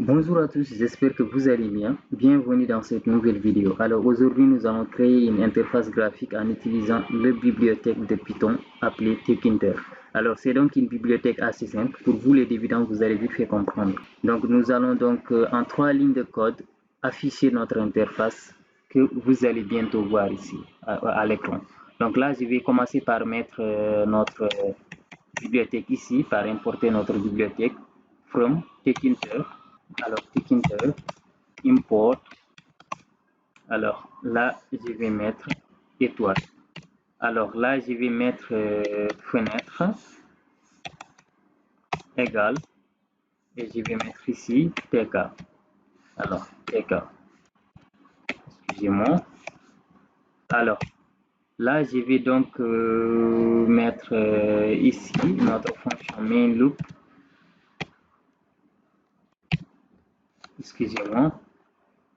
Bonjour à tous, j'espère que vous allez bien. Bienvenue dans cette nouvelle vidéo. Alors aujourd'hui, nous allons créer une interface graphique en utilisant la bibliothèque de Python appelée Tkinter. Alors c'est donc une bibliothèque assez simple. Pour vous les débutants, vous allez vite fait comprendre. Donc nous allons donc en 3 lignes de code afficher notre interface que vous allez bientôt voir ici à l'écran. Donc là, je vais commencer par mettre notre bibliothèque ici, par importer notre bibliothèque from Tkinter. Alors, Tkinter, import. Alors là, je vais mettre étoile. Alors là, je vais mettre fenêtre égale et je vais mettre ici TK. Alors, TK, excusez-moi. Alors là, je vais donc mettre ici notre fonction main loop. Excusez-moi,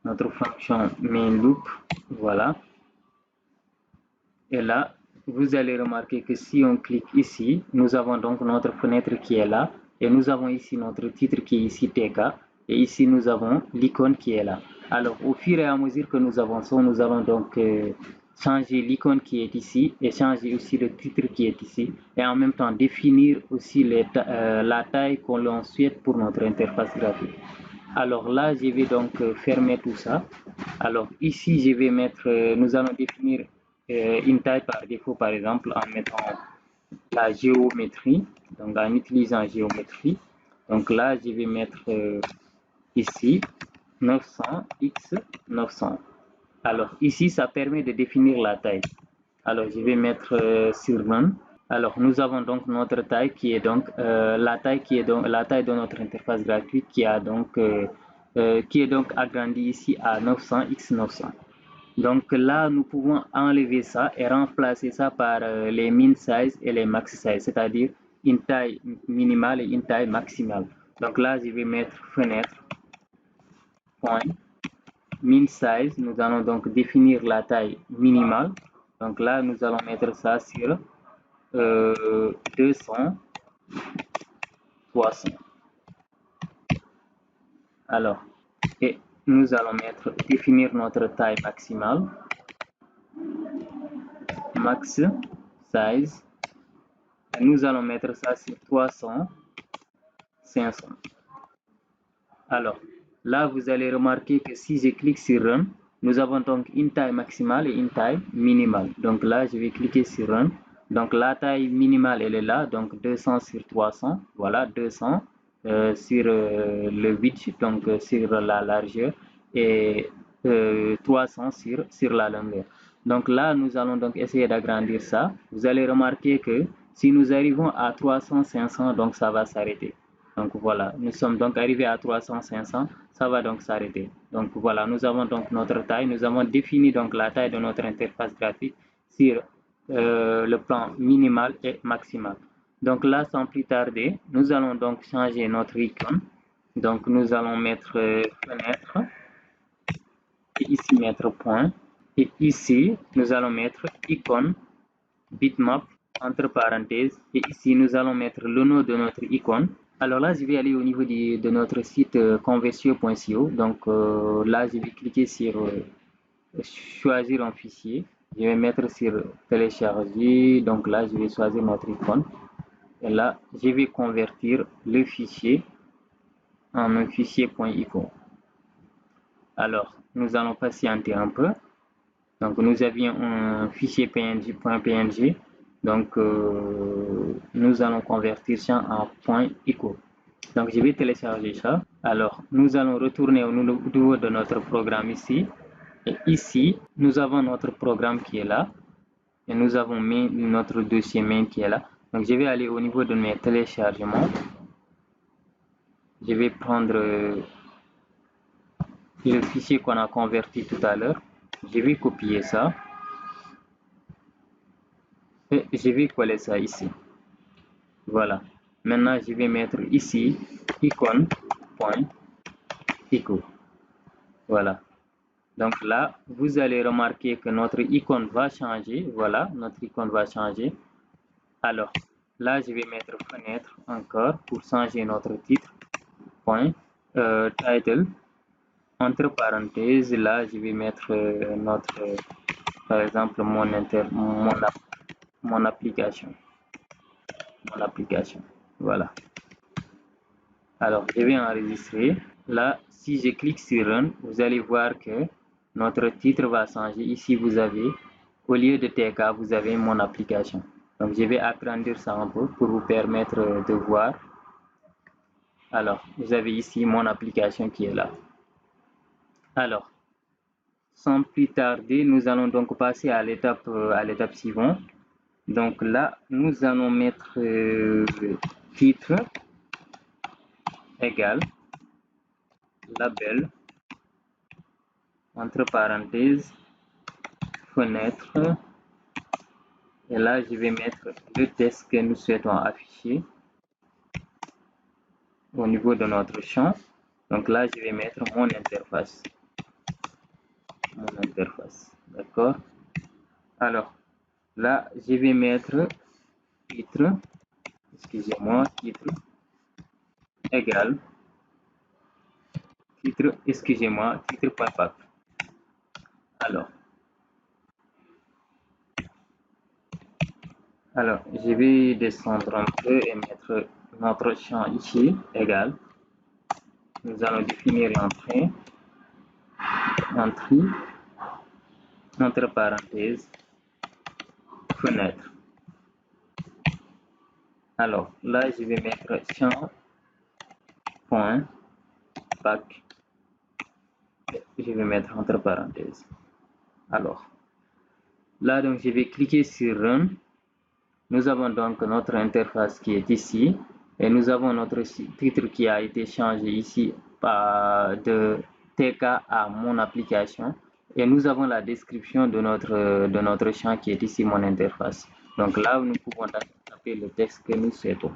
notre fonction main loop, voilà. Et là, vous allez remarquer que si on clique ici, nous avons donc notre fenêtre qui est là. Et nous avons ici notre titre qui est ici TK. Et ici, nous avons l'icône qui est là. Alors, au fur et à mesure que nous avançons, nous allons donc changer l'icône qui est ici et changer aussi le titre qui est ici. Et en même temps, définir aussi la taille qu'on l'on souhaite pour notre interface graphique. Alors là, je vais donc fermer tout ça. Alors ici, je vais mettre, nous allons définir une taille par défaut, par exemple, en mettant la géométrie, donc en utilisant géométrie. Donc là, je vais mettre ici 900 x 900. Alors ici, ça permet de définir la taille. Alors je vais mettre sur Run. Alors nous avons donc notre taille qui est donc la taille de notre interface graphique qui est donc agrandie ici à 900 x 900. Donc là, nous pouvons enlever ça et remplacer ça par les min size et les max size, c'est-à-dire une taille minimale et une taille maximale. Donc là, je vais mettre fenêtre, point, min size. Nous allons donc définir la taille minimale. Donc là, nous allons mettre ça sur 200, 300. Alors, et nous allons définir notre taille maximale, max size. Et nous allons mettre ça sur 300, 500. Alors, là, vous allez remarquer que si je clique sur Run, nous avons donc une taille maximale et une taille minimale. Donc là, je vais cliquer sur Run. Donc la taille minimale, elle est là, donc 200 sur 300. Voilà, 200 sur le width, donc sur la largeur, et 300 sur la longueur. Donc là, nous allons donc essayer d'agrandir ça. Vous allez remarquer que si nous arrivons à 300, 500, donc ça va s'arrêter. Donc voilà, nous sommes donc arrivés à 300, 500, ça va donc s'arrêter. Donc voilà, nous avons donc notre taille, nous avons défini donc la taille de notre interface graphique sur le plan minimal et maximal. Donc là, sans plus tarder, nous allons donc changer notre icône. Donc nous allons mettre fenêtre, et ici mettre point, et ici nous allons mettre icône, bitmap, entre parenthèses, et ici nous allons mettre le nom de notre icône. Alors là, je vais aller au niveau de notre site conversio.co. Donc là, je vais cliquer sur choisir un fichier. Je vais mettre sur télécharger. Donc là, je vais choisir notre icône. Et là, je vais convertir le fichier en un fichier .ico. Alors, nous allons patienter un peu. Donc, nous avions un fichier .png. Donc, nous allons convertir ça en .ico. Donc, je vais télécharger ça. Alors, nous allons retourner au niveau de notre programme ici. Et ici, nous avons notre programme qui est là. Et nous avons mis notre dossier main qui est là. Donc, je vais aller au niveau de mes téléchargements. Je vais prendre le fichier qu'on a converti tout à l'heure. Je vais copier ça. Et je vais coller ça ici. Voilà. Maintenant, je vais mettre ici icône.ico. Voilà. Donc là, vous allez remarquer que notre icône va changer. Voilà, notre icône va changer. Alors, là, je vais mettre fenêtre encore pour changer notre titre. Point. title, entre parenthèses, là je vais mettre par exemple mon application, voilà. Alors je vais enregistrer. Là, si je clique sur Run, vous allez voir que notre titre va changer. Ici, vous avez, au lieu de TK, vous avez mon application. Donc, je vais agrandir ça un peu pour vous permettre de voir. Alors, vous avez ici mon application qui est là. Alors, sans plus tarder, nous allons donc passer à l'étape suivante. Donc là, nous allons mettre titre égal label entre parenthèses fenêtre, et là je vais mettre le texte que nous souhaitons afficher au niveau de notre champ. Donc là je vais mettre mon interface, d'accord. Alors là je vais mettre titre, excusez-moi, titre égal titre, excusez-moi, titre.pack. Alors, je vais descendre un peu et mettre notre champ ici, égal. Nous allons définir l'entrée, entre parenthèses, fenêtre. Alors, là, je vais mettre champ, point, pack. Je vais mettre entre parenthèses. Alors, là, donc, je vais cliquer sur Run. Nous avons donc notre interface qui est ici. Et nous avons notre titre qui a été changé ici de TK à mon application. Et nous avons la description de notre champ qui est ici mon interface. Donc là, nous pouvons taper le texte que nous souhaitons.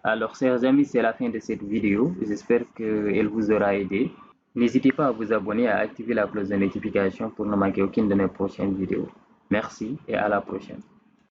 Alors, chers amis, c'est la fin de cette vidéo. J'espère qu'elle vous aura aidé. N'hésitez pas à vous abonner et à activer la cloche de notification pour ne manquer aucune de mes prochaines vidéos. Merci et à la prochaine.